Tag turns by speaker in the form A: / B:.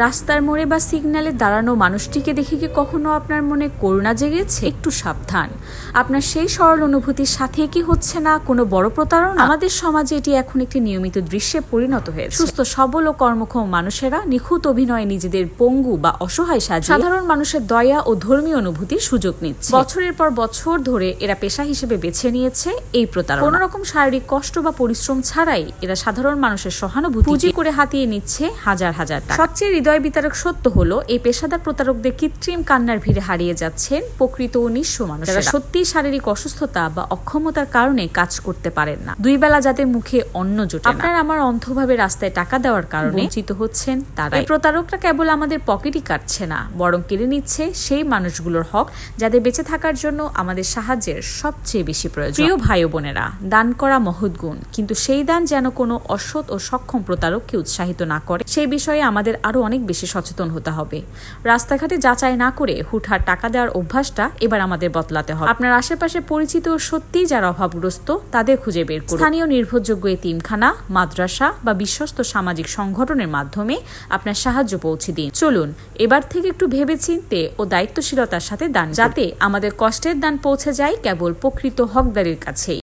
A: রাস্তার মোড়ে বা সিগন্যালে দাঁড়ানো মানুষটিকে দেখে কি কখনো আপনার মনে করুণা জেগেছে? একটু সাবধান, আপনার সেই সরল অনুভূতির সাথে কি হচ্ছে না কোনো বড় প্রতারণা? আমাদের সমাজে এটি এখন একটি নিয়মিত দৃশ্যে পরিণত হয়েছে। সুস্থ সবল ও কর্মক্ষম মানুষেরা নিখুঁত অভিনয়ে নিজেদের পঙ্গু বা অসহায় সাজিয়ে সাধারণ মানুষের দয়া ও ধর্মীয় অনুভূতির সুযোগ নিচ্ছে। বছরের পর বছর ধরে এরা পেশা হিসেবে বেছে নিয়েছে এই প্রতারণা। কোনো রকম শারীরিক কষ্ট বা পরিশ্রম ছাড়াই এরা সাধারণ মানুষের সহানুভূতি পুঁজি করে হাতিয়ে নিচ্ছে হাজার হাজার টাকা। সবচেয়ে হৃদয় বিতারক সত্য হলো, এই পেশাদার প্রতারকদের কৃত্রিম কান্নার ভিড়ে হারিয়ে যাচ্ছেন প্রকৃত ও নিঃস্ব মানুষ, যারা সত্যিই শারীরিক অসুস্থতা বা অক্ষমতার কারণে কাজ করতে পারেন না। দুই বেলা যাদের মুখে অন্ন জোটে না। আপনার আমার অন্ধভাবে রাস্তায় টাকা দেওয়ার কারণে বঞ্চিত হচ্ছেন তারা। এই প্রতারকরা কেবল আমাদের পকেটই কাটছে না, বরং কেড়ে নিচ্ছে সেই মানুষগুলোর হক যাদের বেঁচে থাকার জন্য আমাদের সাহায্যের সবচেয়ে বেশি প্রয়োজন। প্রিয় ভাই ও বোনেরা, দান করা মহৎ গুণ, কিন্তু সেই দান যেন কোনো অসৎ ও সক্ষম প্রতারককে উৎসাহিত না করে, সেই বিষয়ে আমাদের আরো অনেক বেশি সচেতন হতে হবে। রাস্তাঘাটে যাচাই না করে হুটহাট টাকা দেওয়ার অভ্যাসটা এবার আমাদের বদলাতে হবে। আপনার আশেপাশে পরিচিত ও সত্যিই যারা অভাবগ্রস্ত তাদের খুঁজে বের করুন। স্থানীয় নির্ভরযোগ্য এতিমখানা, মাদ্রাসা বা বিশ্বস্ত সামাজিক সংগঠনের মাধ্যমে আপনার সাহায্য পৌঁছে দিন। চলুন এবার থেকে একটু ভেবেচিন্তে ও দায়িত্বশীলতার সাথে দান, যাতে আমাদের কষ্টের দান পৌঁছে যায় কেবল প্রকৃত হকদারির কাছেই।